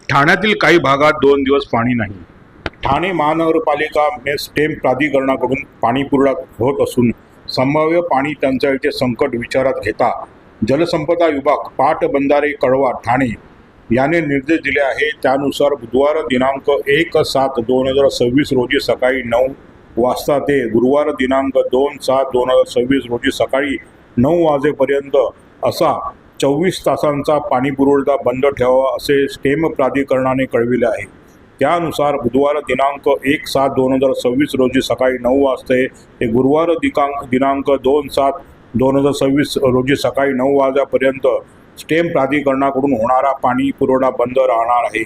ठाण्यातील काही भागात 2 दिवस पाणी नाही। ठाणे महानगरपालिका स्टेम प्राधिकरणाकडून पाणीपुरवठा होत असून संभाव्य पाणी टंचाईचे संकट विचारात घेता जलसंपदा विभाग पाटबंधारे कळवा ठाणे याने निर्देश दिले आहे। त्यानुसार बुधवार दिनांक 1/7/2026 रोजी सकाळी 9 वाजता ते गुरुवार दिनांक 2/7/2026 रोजी सकाळी 9 वाजेपर्यंत असा 24 तासांचा पाणीपुरवठा बंद ठेवावा असे स्टेम प्राधिकरणाने कळविले आहे। त्यानुसार बुधवार दिनांक 1/7/2026 रोजी सकाळी 9 वाजता ते गुरुवार दिनांक 2/7/2026 रोजी सकाळी 9 वाजेपर्यंत स्टेम प्राधिकरणाकडून होणारा पाणी पुरवठा बंद राहणार आहे।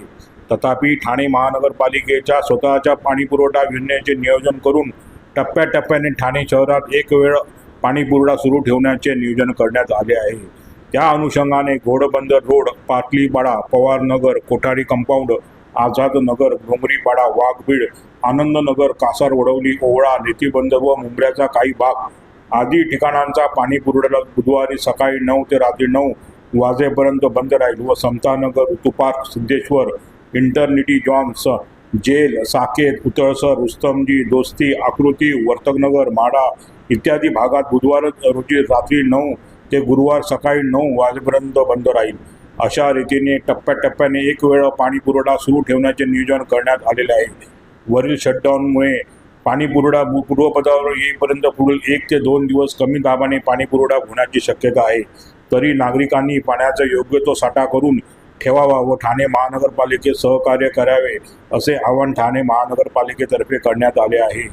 तथापि ठाणे महानगरपालिकेच्या स्वतःच्या पाणीपुरवठा योजनेचे नियोजन करून टप्प्याटप्प्याने ठाणे शहरात एक वेळ पाणीपुरवठा सुरू ठेवण्याचे नियोजन करण्यात आले आहे। त्या अनुषंगाने घोडबंदर रोड, पाटलीपाडा, पवारनगर, कोठारी कंपाऊंड, आझाद नगर, डोंगरीपाडा, वाघबीड, आनंदनगर, कासार वडवली, ओवळा, नेतीबंदर व मुंब्र्याचा काही भाग आदी ठिकाणांचा पाणीपुरवठा बुधवारी सकाळी 9 ते रात्री 9 वाजेपर्यंत बंद राहील व समतानगर, ऋतुपार्क, सिद्धेश्वर, इंटरनिटी जॉन्स, जेल, साकेत, उतळसर, रुस्तमजी, दोस्ती, आकृती, वर्तकनगर, माडा इत्यादी भागात बुधवार रोजी रात्री 9 ते गुरुवार सकाळी 9 वाजेपर्यंत बंद राहील। अशा रीतीने टप्प्याटप्प्याने एक वेळ पाणीपुरवठा सुरू ठेवण्याचे नियोजन करण्यात आलेले आहे। वरील शटडाऊनमुळे पाणीपुरवठा पूर्वपदावर येईपर्यंत पुढील 1 ते 2 दिवस कमी दाबाने पाणीपुरवठा होण्याची शक्यता आहे। तरी नागरिकांनी पाण्याचा योग्य तो साठा करून ठेवावा व ठाणे महानगरपालिकेत सहकार्य करावे असे आवाहन ठाणे महानगरपालिकेतर्फे करण्यात आले आहे।